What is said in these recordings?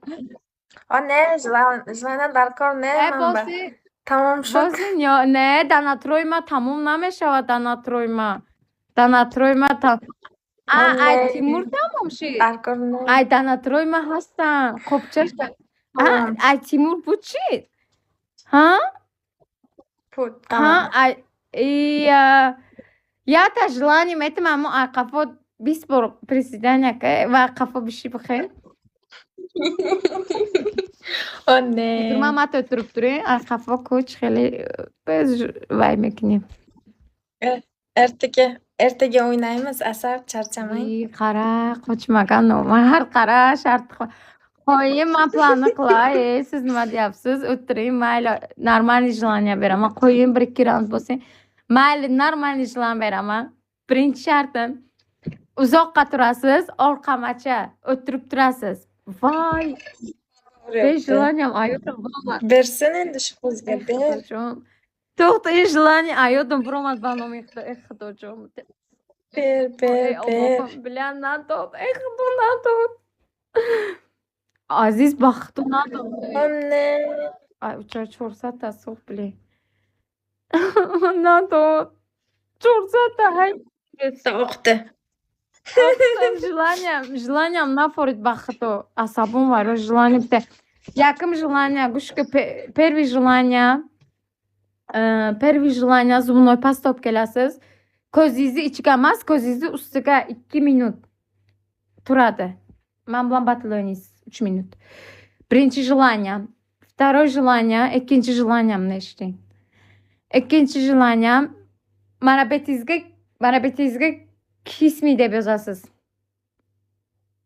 Ne? Zlana Darkor ne manba? Tamam şok. بازین یا نه داناتروی ما تموم نمیشود داناتروی ما ای Ne? تیمور تموم شد Darkor ne? ای داناتروی ما هستم خب چشم Tamam. ای تیمور بود چید ها Put, ها tamam. я та желанием этим аму айқафо 20 бор приседания ва айқафо биши бихел O ne? Durma mat o'tirib turing ayqafoq ko'ch xeli biz vay meknим Ertaga o'ynaymiz. Asar charchamang. qara qochmagan nomard qara shart qo'ying man planni qilay siz nima deyapsiz o'tiring mayli нормальный желание beraman qo'ying bir ikki raund bo'lsin mayli нормальный желание beraman birinchi shartim uzoqqa turasiz orqamacha o'tirib turasiz voy желанием ayudim Bersin endi shu qizga ber. to'xta желание ayudim biromat banom xudojon Ber. bilan natot xudo natot aziz baxtu natot O ne? ay uchar 400 so'q bile natot 400 hay So'qdi. желанием нафорид бахту асабон варо желание бте яким желание гушка первый желание зубной pasta olib kelasiz ko'zingizni ichiga emas ko'zingizni ustiga 2 minut turadi men bilan battle o'ynaysiz 3 minut birinchi желание второе желание ikkinchi желаниемni eshiting ikkinchi желанием mana betingizga kiss me deb yozasiz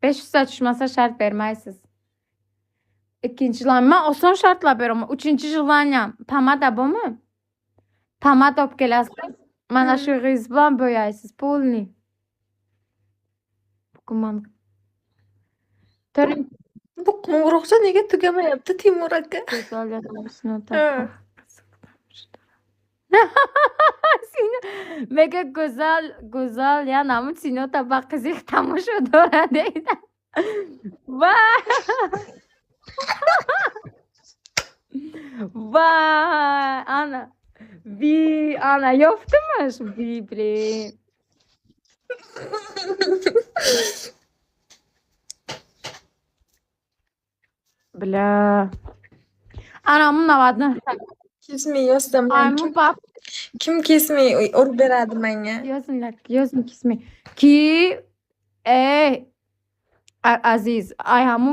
500 tushmasa shart bermaysiz ikkinchi желание men oson shartlar beraman uchinchi желание pomada bormi pomada olib kelasiz mana shu g'iz bilan bo'yaysiz полный Bu qo'ng'iroqcha nega tugamayapti Timur aka? mega go'zal ya namun sinota ba qiziq tamasha dorade vay ana ana yoftimish bibre bla ana bunavadni Kesmay yozsam kim kesmay urib beradi menga? yozing kesmay aziz ay hamu